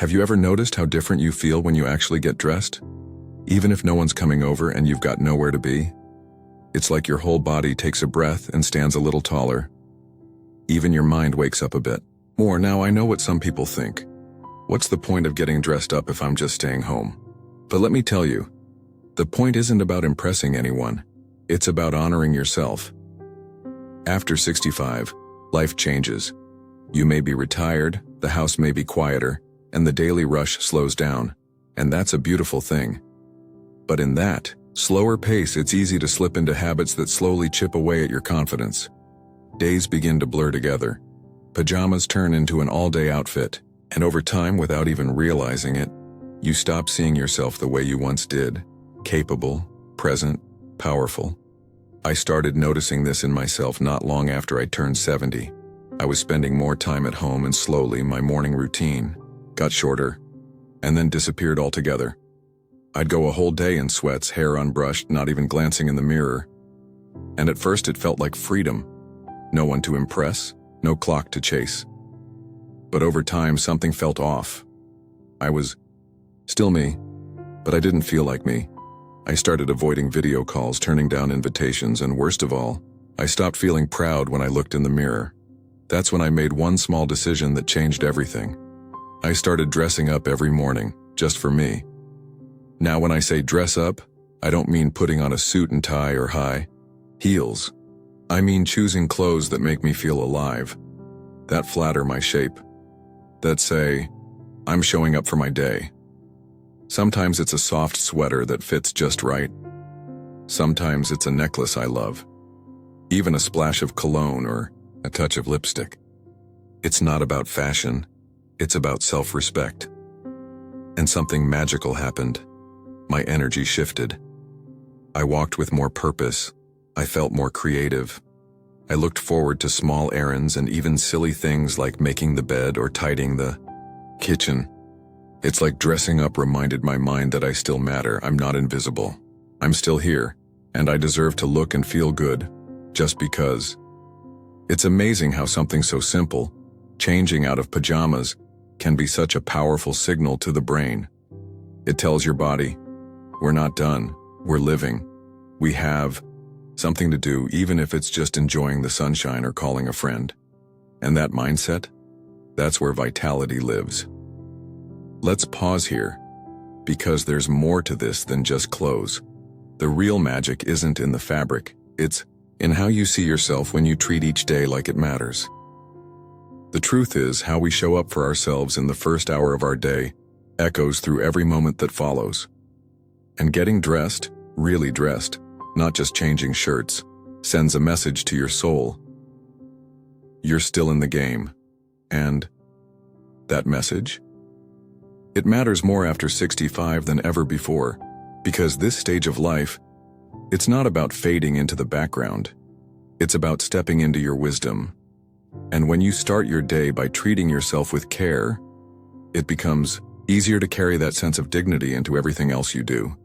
Have you ever noticed how different you feel when you actually get dressed? Even if no one's coming over and you've got nowhere to be? It's like your whole body takes a breath and stands a little taller. Even your mind wakes up a bit more. Now, I know what some people think. What's the point of getting dressed up if I'm just staying home? But let me tell you, the point isn't about impressing anyone. It's about honoring yourself. After 65, life changes. You may be retired, the house may be quieter, and the daily rush slows down, and that's a beautiful thing. But in that slower pace, it's easy to slip into habits that slowly chip away at your confidence. Days begin to blur together. Pajamas turn into an all-day outfit, and over time, without even realizing it, you stop seeing yourself the way you once did, capable, present, powerful. I started noticing this in myself not long after I turned 70. I was spending more time at home, and slowly my morning routine got shorter, and then disappeared altogether. I'd go a whole day in sweats, hair unbrushed, not even glancing in the mirror. And at first it felt like freedom. No one to impress, no clock to chase. But over time something felt off. I was still me, but I didn't feel like me. I started avoiding video calls, turning down invitations, and worst of all, I stopped feeling proud when I looked in the mirror. That's when I made one small decision that changed everything. I started dressing up every morning, just for me. Now when I say dress up, I don't mean putting on a suit and tie or high heels. I mean choosing clothes that make me feel alive, that flatter my shape, that say, I'm showing up for my day. Sometimes it's a soft sweater that fits just right. Sometimes it's a necklace I love, even a splash of cologne or a touch of lipstick. It's not about fashion, it's about self-respect. And something magical happened. My energy shifted. I walked with more purpose. I felt more creative. I looked forward to small errands and even silly things like making the bed or tidying the kitchen. It's like dressing up reminded my mind that I still matter. I'm not invisible. I'm still here, and I deserve to look and feel good, just because. It's amazing how something so simple, changing out of pajamas, can be such a powerful signal to the brain. It tells your body, we're not done, we're living. We have something to do, even if it's just enjoying the sunshine or calling a friend. And that mindset, that's where vitality lives. Let's pause here, because there's more to this than just clothes. The real magic isn't in the fabric, it's in how you see yourself when you treat each day like it matters. The truth is, how we show up for ourselves in the first hour of our day echoes through every moment that follows. And getting dressed, really dressed, not just changing shirts, sends a message to your soul. You're still in the game. And that message? It matters more after 65 than ever before, because this stage of life, it's not about fading into the background. It's about stepping into your wisdom. And when you start your day by treating yourself with care, it becomes easier to carry that sense of dignity into everything else you do.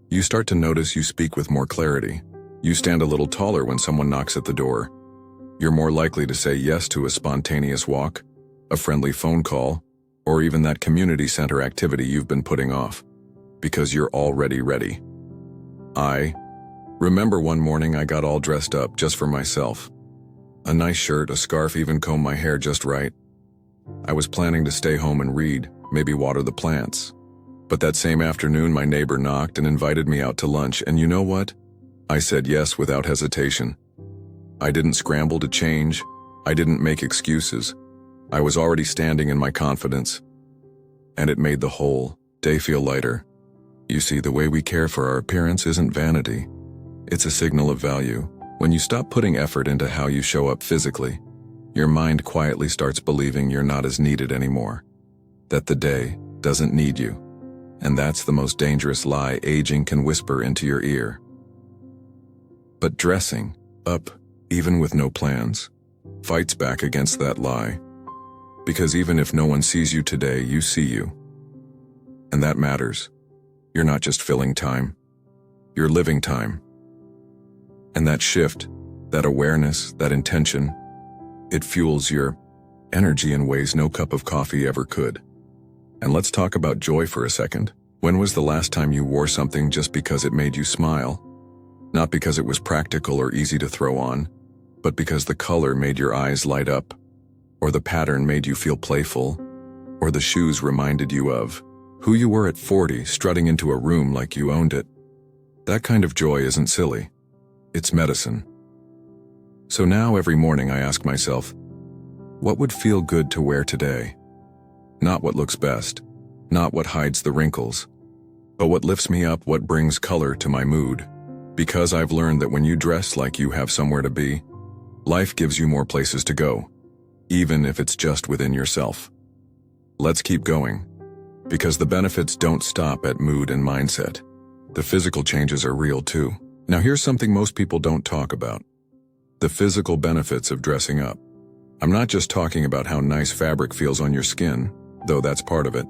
You start to notice you speak with more clarity. You stand a little taller when someone knocks at the door. You're more likely to say yes to a spontaneous walk, a friendly phone call, or even that community center activity you've been putting off, because you're already ready. I remember one morning I got all dressed up just for myself. A nice shirt, a scarf, even combed my hair just right. I was planning to stay home and read, maybe water the plants. But that same afternoon my neighbor knocked and invited me out to lunch, and you know what? I said yes without hesitation. I didn't scramble to change. I didn't make excuses. I was already standing in my confidence. And it made the whole day feel lighter. You see, the way we care for our appearance isn't vanity. It's a signal of value. When you stop putting effort into how you show up physically, your mind quietly starts believing you're not as needed anymore, that the day doesn't need you. And that's the most dangerous lie aging can whisper into your ear. But dressing up, even with no plans, fights back against that lie. Because even if no one sees you today, you see you. And that matters. You're not just filling time, you're living time. And that shift, that awareness, that intention, it fuels your energy in ways no cup of coffee ever could. And let's talk about joy for a second. When was the last time you wore something just because it made you smile? Not because it was practical or easy to throw on, but because the color made your eyes light up, or the pattern made you feel playful, or the shoes reminded you of who you were at 40, strutting into a room like you owned it. That kind of joy isn't silly. It's medicine. So now every morning I ask myself, what would feel good to wear today? Not what looks best, not what hides the wrinkles, but what lifts me up, what brings color to my mood. Because I've learned that when you dress like you have somewhere to be, life gives you more places to go, even if it's just within yourself. Let's keep going, because the benefits don't stop at mood and mindset. The physical changes are real too. Now here's something most people don't talk about. The physical benefits of dressing up. I'm not just talking about how nice fabric feels on your skin, though that's part of it.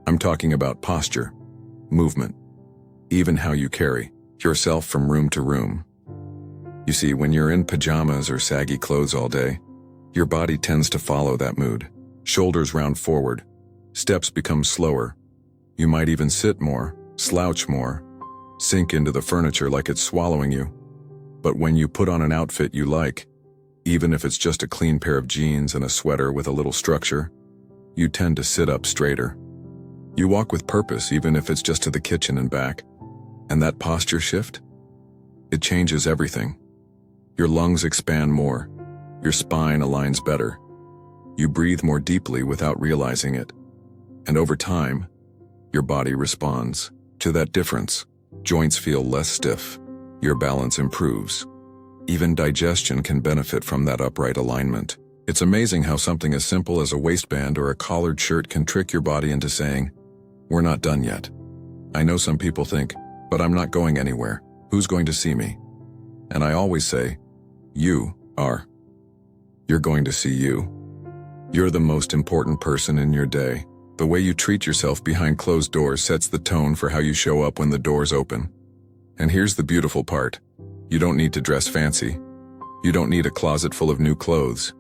I'm talking about posture, movement, even how you carry yourself from room to room. You see, when you're in pajamas or saggy clothes all day, your body tends to follow that mood. Shoulders round forward, steps become slower. You might even sit more, slouch more, sink into the furniture like it's swallowing you. But when you put on an outfit you like, even if it's just a clean pair of jeans and a sweater with a little structure, you tend to sit up straighter. You walk with purpose, even if it's just to the kitchen and back. And that posture shift? It changes everything. Your lungs expand more. Your spine aligns better. You breathe more deeply without realizing it. And over time, your body responds to that difference. Joints feel less stiff. Your balance improves. Even digestion can benefit from that upright alignment. It's amazing how something as simple as a waistband or a collared shirt can trick your body into saying, "We're not done yet." I know some people think, "But I'm not going anywhere. Who's going to see me?" And I always say, you are. You're going to see you. You're the most important person in your day. The way you treat yourself behind closed doors sets the tone for how you show up when the doors open. And here's the beautiful part. You don't need to dress fancy. You don't need a closet full of new clothes.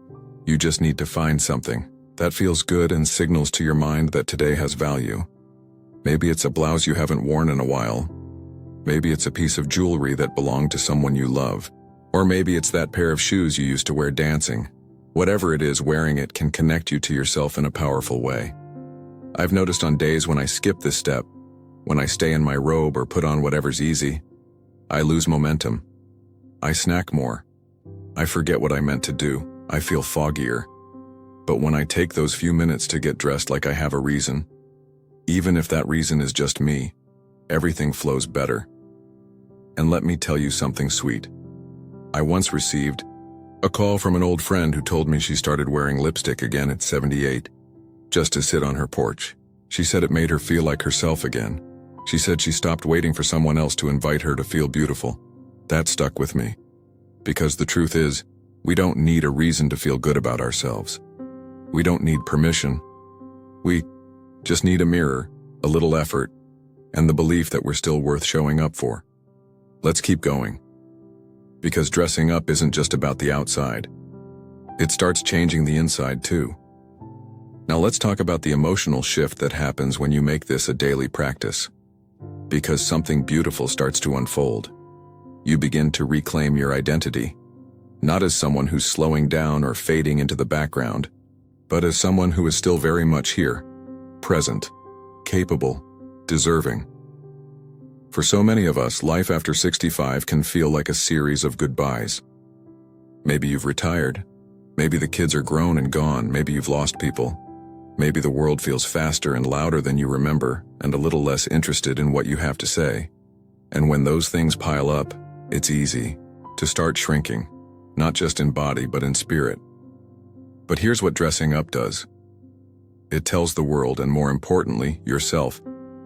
You just need to find something that feels good and signals to your mind that today has value. Maybe it's a blouse you haven't worn in a while. Maybe it's a piece of jewelry that belonged to someone you love. Or maybe it's that pair of shoes you used to wear dancing. Whatever it is, wearing it can connect you to yourself in a powerful way. I've noticed on days when I skip this step, when I stay in my robe or put on whatever's easy, I lose momentum. I snack more. I forget what I meant to do. I feel foggier. But when I take those few minutes to get dressed like I have a reason, even if that reason is just me, everything flows better. And let me tell you something sweet. I once received a call from an old friend who told me she started wearing lipstick again at 78, just to sit on her porch. She said it made her feel like herself again. She said she stopped waiting for someone else to invite her to feel beautiful. That stuck with me. Because the truth is, we don't need a reason to feel good about ourselves. We don't need permission. We just need a mirror, a little effort, and the belief that we're still worth showing up for. Let's keep going. Because dressing up isn't just about the outside. It starts changing the inside too. Now let's talk about the emotional shift that happens when you make this a daily practice. Because something beautiful starts to unfold. You begin to reclaim your identity, not as someone who's slowing down or fading into the background, but as someone who is still very much here, present, capable, deserving. For so many of us, life after 65 can feel like a series of goodbyes. Maybe you've retired. Maybe the kids are grown and gone. Maybe you've lost people. Maybe the world feels faster and louder than you remember and a little less interested in what you have to say. And when those things pile up, it's easy to start shrinking, not just in body but in spirit. But here's what dressing up does. It tells the world, and more importantly, yourself,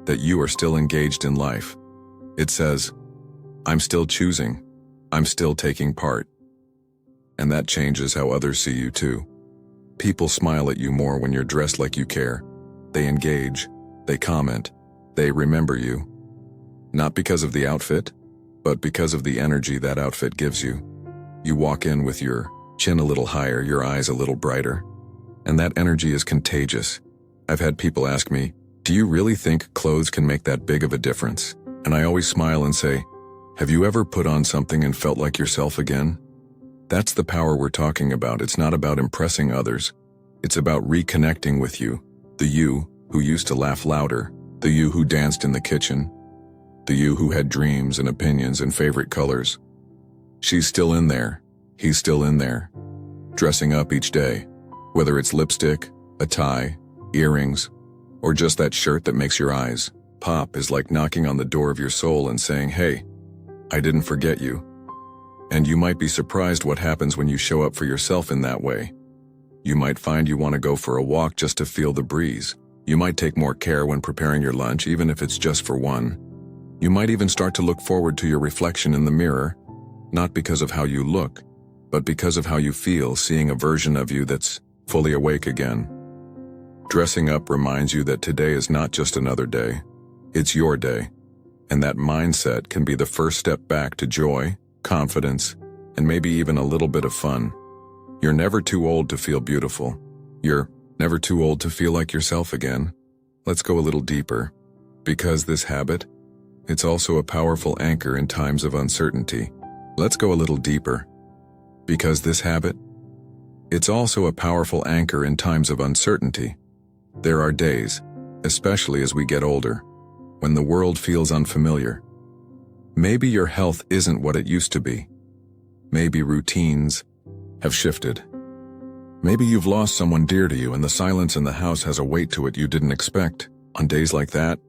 that you are still engaged in life. It says, I'm still choosing. I'm still taking part. And that changes how others see you too. People smile at you more when you're dressed like you care. They engage. They comment. They remember you. Not because of the outfit, but because of the energy that outfit gives you. You walk in with your chin a little higher, your eyes a little brighter. And that energy is contagious. I've had people ask me, "Do you really think clothes can make that big of a difference?" And I always smile and say, "Have you ever put on something and felt like yourself again?" That's the power we're talking about. It's not about impressing others. It's about reconnecting with you, the you who used to laugh louder, the you who danced in the kitchen, the you who had dreams and opinions and favorite colors. She's still in there. He's still in there. Dressing up each day, whether it's lipstick, a tie, earrings, or just that shirt that makes your eyes pop, is like knocking on the door of your soul and saying, "Hey, I didn't forget you." And you might be surprised what happens when you show up for yourself in that way. You might find you want to go for a walk just to feel the breeze. You might take more care when preparing your lunch, even if it's just for one. You might even start to look forward to your reflection in the mirror, not because of how you look, but because of how you feel, seeing a version of you that's fully awake again. Dressing up reminds you that today is not just another day. It's your day. And that mindset can be the first step back to joy, confidence, and maybe even a little bit of fun. You're never too old to feel beautiful. You're never too old to feel like yourself again. Let's go a little deeper. Because this habit, it's also a powerful anchor in times of uncertainty. Let's go a little deeper. Because this habit, it's also a powerful anchor in times of uncertainty. There are days, especially as we get older, when the world feels unfamiliar. Maybe your health isn't what it used to be. Maybe routines have shifted. Maybe you've lost someone dear to you and the silence in the house has a weight to it you didn't expect. On days like that,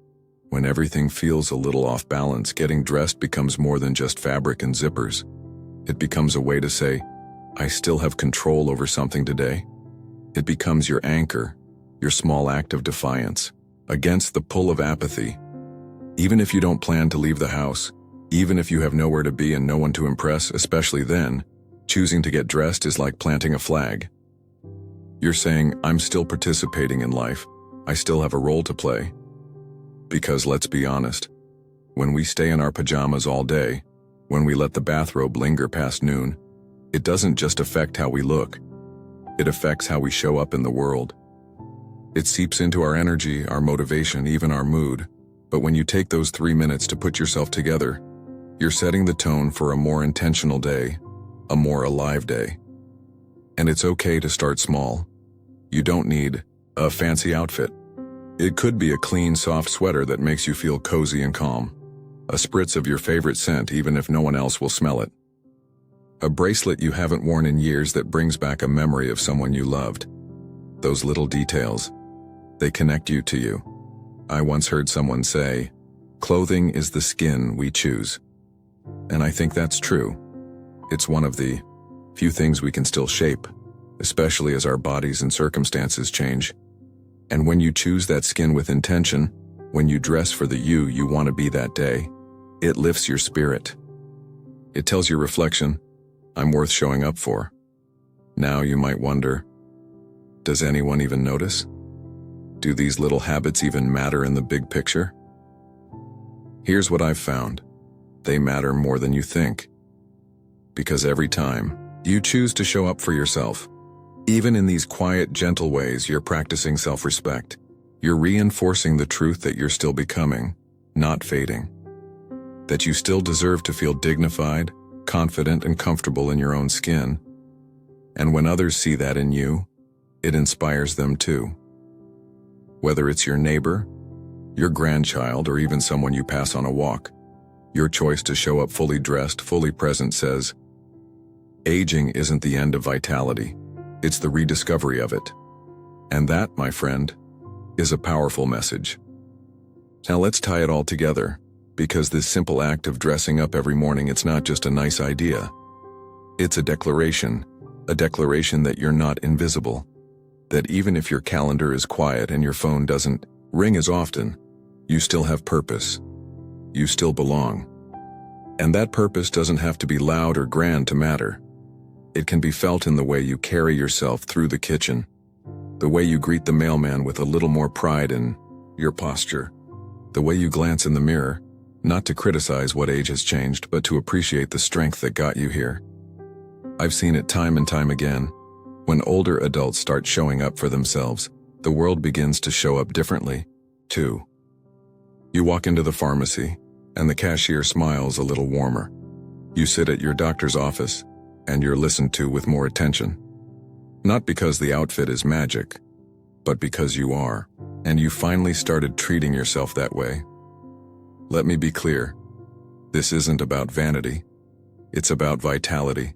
when everything feels a little off balance, getting dressed becomes more than just fabric and zippers. It becomes a way to say, "I still have control over something today." It becomes your anchor, your small act of defiance, against the pull of apathy. Even if you don't plan to leave the house, even if you have nowhere to be and no one to impress, especially then, choosing to get dressed is like planting a flag. You're saying, "I'm still participating in life. I still have a role to play." Because let's be honest, when we stay in our pajamas all day, when we let the bathrobe linger past noon, it doesn't just affect how we look. It affects how we show up in the world. It seeps into our energy, our motivation, even our mood. But when you take those 3 minutes to put yourself together, you're setting the tone for a more intentional day, a more alive day. And it's okay to start small. You don't need a fancy outfit. It could be a clean, soft sweater that makes you feel cozy and calm. A spritz of your favorite scent even if no one else will smell it. A bracelet you haven't worn in years that brings back a memory of someone you loved. Those little details, they connect you to you. I once heard someone say, "Clothing is the skin we choose." And I think that's true. It's one of the few things we can still shape, especially as our bodies and circumstances change. And when you choose that skin with intention, when you dress for the you want to be that day, it lifts your spirit. It tells your reflection, "I'm worth showing up for." Now you might wonder, does anyone even notice? Do these little habits even matter in the big picture? Here's what I've found. They matter more than you think. Because every time you choose to show up for yourself, even in these quiet, gentle ways, you're practicing self-respect. You're reinforcing the truth that you're still becoming, not fading. That you still deserve to feel dignified, confident, and comfortable in your own skin. And when others see that in you, it inspires them too. Whether it's your neighbor, your grandchild, or even someone you pass on a walk, your choice to show up fully dressed, fully present says, aging isn't the end of vitality, it's the rediscovery of it. And that, my friend, is a powerful message. Now let's tie it all together, because this simple act of dressing up every morning, it's not just a nice idea. It's a declaration that you're not invisible. That even if your calendar is quiet and your phone doesn't ring as often, you still have purpose. You still belong. And that purpose doesn't have to be loud or grand to matter. It can be felt in the way you carry yourself through the kitchen, the way you greet the mailman with a little more pride in your posture, the way you glance in the mirror, not to criticize what age has changed, but to appreciate the strength that got you here. I've seen it time and time again. When older adults start showing up for themselves, the world begins to show up differently, too. You walk into the pharmacy, and the cashier smiles a little warmer. You sit at your doctor's office, and you're listened to with more attention. Not because the outfit is magic, but because you are, and you finally started treating yourself that way. Let me be clear. This isn't about vanity. It's about vitality.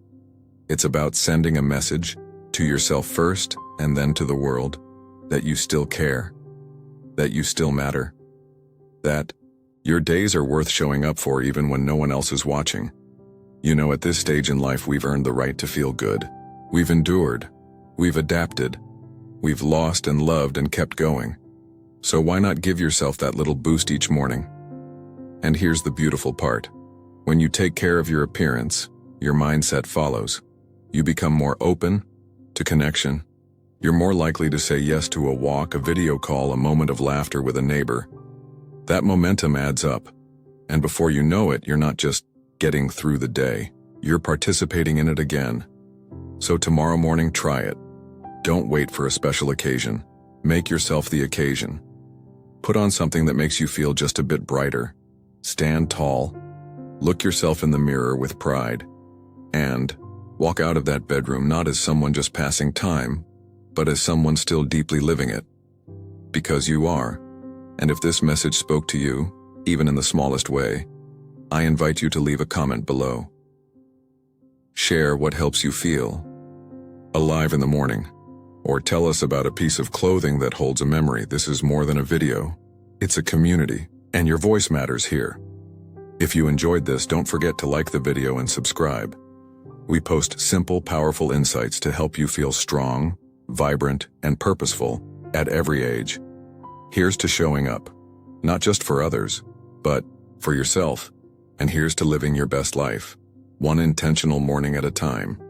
It's about sending a message to yourself first and then to the world that you still care, that you still matter, that your days are worth showing up for even when no one else is watching. You know, at this stage in life, we've earned the right to feel good. We've endured. We've adapted. We've lost and loved and kept going. So why not give yourself that little boost each morning? And here's the beautiful part. When you take care of your appearance, your mindset follows. You become more open to connection. You're more likely to say yes to a walk, a video call, a moment of laughter with a neighbor. That momentum adds up. And before you know it, you're not just getting through the day. You're participating in it again. So tomorrow morning, try it. Don't wait for a special occasion. Make yourself the occasion. Put on something that makes you feel just a bit brighter. Stand tall. Look yourself in the mirror with pride. And walk out of that bedroom not as someone just passing time, but as someone still deeply living it. Because you are. And if this message spoke to you, even in the smallest way, I invite you to leave a comment below. Share what helps you feel alive in the morning, or tell us about a piece of clothing that holds a memory. This is more than a video. It's a community, and your voice matters here. If you enjoyed this, don't forget to like the video and subscribe. We post simple, powerful insights to help you feel strong, vibrant, and purposeful at every age. Here's to showing up, not just for others, but for yourself. And here's to living your best life, one intentional morning at a time.